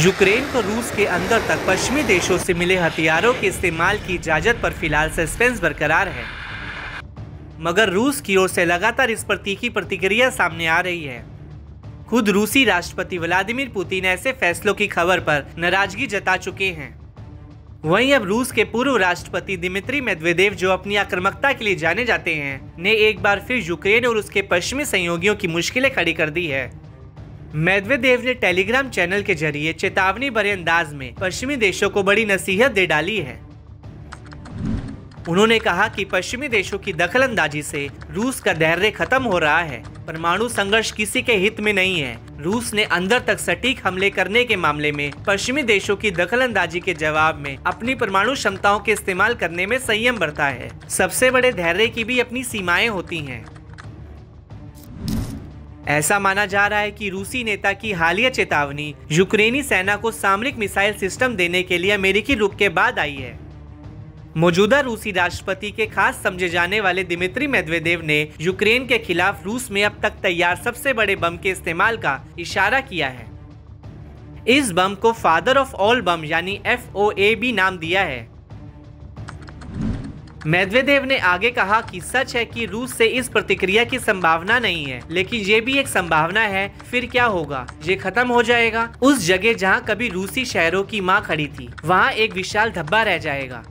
Ukraine को रूस के अंदर तक पश्चिमी देशों से मिले हथियारों के इस्तेमाल की इजाजत पर फिलहाल सस्पेंस बरकरार है, मगर रूस की ओर से लगातार इस पर तीखी प्रतिक्रिया सामने आ रही है। खुद रूसी राष्ट्रपति व्लादिमीर पुतिन ऐसे फैसलों की खबर पर नाराजगी जता चुके हैं। वहीं अब रूस के पूर्व राष्ट्रपति दिमित्री मेदवेदेव, जो अपनी आक्रामकता के लिए जाने जाते हैं, ने एक बार फिर यूक्रेन और उसके पश्चिमी सहयोगियों की मुश्किलें खड़ी कर दी है। मेदवेदेव ने टेलीग्राम चैनल के जरिए चेतावनी भरे अंदाज में पश्चिमी देशों को बड़ी नसीहत दे डाली है। उन्होंने कहा कि पश्चिमी देशों की दखलंदाजी से रूस का धैर्य खत्म हो रहा है। परमाणु संघर्ष किसी के हित में नहीं है। रूस ने अंदर तक सटीक हमले करने के मामले में पश्चिमी देशों की दखलंदाजी के जवाब में अपनी परमाणु क्षमताओं के इस्तेमाल करने में संयम बरता है। सबसे बड़े धैर्य की भी अपनी सीमाएं होती हैं। ऐसा माना जा रहा है कि रूसी नेता की हालिया चेतावनी यूक्रेनी सेना को सामरिक मिसाइल सिस्टम देने के लिए अमेरिकी रुख के बाद आई है। मौजूदा रूसी राष्ट्रपति के खास समझे जाने वाले दिमित्री मेदवेदेव ने यूक्रेन के खिलाफ रूस में अब तक तैयार सबसे बड़े बम के इस्तेमाल का इशारा किया है। इस बम को फादर ऑफ ऑल बम यानी FOAB नाम दिया है। मेदवेदेव ने आगे कहा कि सच है कि रूस से इस प्रतिक्रिया की संभावना नहीं है, लेकिन ये भी एक संभावना है। फिर क्या होगा? ये खत्म हो जाएगा। उस जगह जहां कभी रूसी शहरों की मां खड़ी थी, वहां एक विशाल धब्बा रह जाएगा।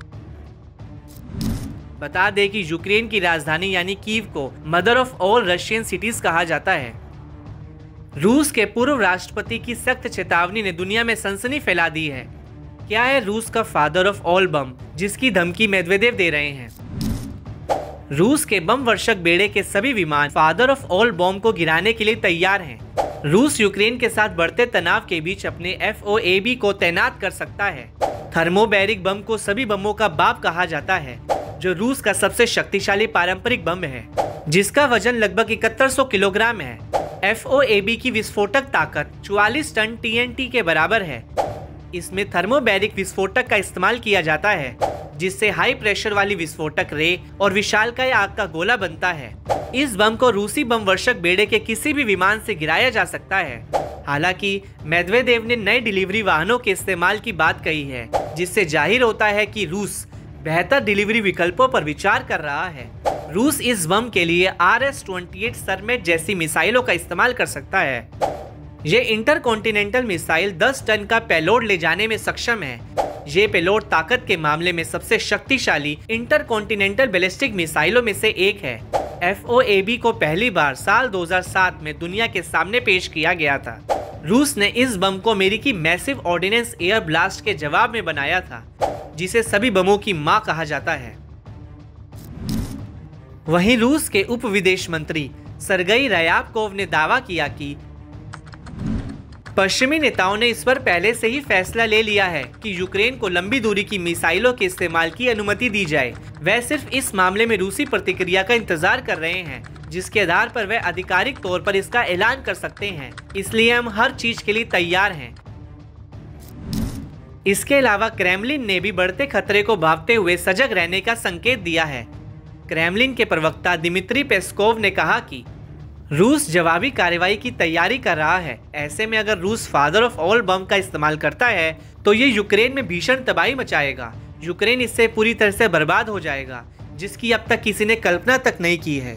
बता दें कि यूक्रेन की राजधानी यानी कीव को mother of all Russian cities कहा जाता है। रूस के पूर्व राष्ट्रपति की सख्त चेतावनी ने दुनिया में सनसनी फैला दी है। क्या है रूस का फादर ऑफ ऑल बम, जिसकी धमकी मेदवेदेव दे रहे हैं? रूस के बम वर्षक बेड़े के सभी विमान फादर ऑफ ऑल बम को गिराने के लिए तैयार हैं। रूस यूक्रेन के साथ बढ़ते तनाव के बीच अपने FOAB को तैनात कर सकता है। थर्मोबैरिक बम को सभी बमों का बाप कहा जाता है, जो रूस का सबसे शक्तिशाली पारंपरिक बम है, जिसका वजन लगभग 7100 किलोग्राम है। FOAB की विस्फोटक ताकत 44 टन TNT के बराबर है। इसमें थर्मोबैरिक विस्फोटक का इस्तेमाल किया जाता है, जिससे हाई प्रेशर वाली विस्फोटक रे और विशालकाय आग का गोला बनता है। इस बम को रूसी बम वर्षक बेड़े के किसी भी विमान से गिराया जा सकता है। हालांकि मेदवेदेव ने नए डिलीवरी वाहनों के इस्तेमाल की बात कही है, जिससे जाहिर होता है कि रूस बेहतर डिलीवरी विकल्पों पर विचार कर रहा है। रूस इस बम के लिए RS-28 सरमेट जैसी मिसाइलों का इस्तेमाल कर सकता है। ये इंटरकॉन्टिनेंटल मिसाइल 10 टन का पेलोड ले जाने में सक्षम है। ये पेलोड ताकत के मामले में सबसे शक्तिशाली इंटरकॉन्टिनेंटल बैलिस्टिक मिसाइलों में से एक है। FOAB को पहली बार साल 2007 में दुनिया के सामने पेश किया गया था। रूस ने इस बम को अमेरिकी मैसिव ऑर्डिनेंस एयर ब्लास्ट के जवाब में बनाया था, जिसे सभी बमों की मां कहा जाता है। वहीं रूस के उप विदेश मंत्री सरगई रयाबकोव ने दावा किया कि पश्चिमी नेताओं ने इस पर पहले से ही फैसला ले लिया है कि यूक्रेन को लंबी दूरी की मिसाइलों के इस्तेमाल की अनुमति दी जाए। वह सिर्फ इस मामले में रूसी प्रतिक्रिया का इंतजार कर रहे हैं, जिसके आधार पर वह आधिकारिक तौर पर इसका ऐलान कर सकते हैं। इसलिए हम हर चीज के लिए तैयार हैं। इसके अलावा क्रेमलिन ने भी बढ़ते खतरे को भांपते हुए सजग रहने का संकेत दिया है। क्रेमलिन के प्रवक्ता दिमित्री पेस्कोव ने कहा कि रूस जवाबी कार्रवाई की तैयारी कर रहा है। ऐसे में अगर रूस फादर ऑफ ऑल बम का इस्तेमाल करता है तो ये यूक्रेन में भीषण तबाही मचाएगा। यूक्रेन इससे पूरी तरह से बर्बाद हो जाएगा, जिसकी अब तक किसी ने कल्पना तक नहीं की है।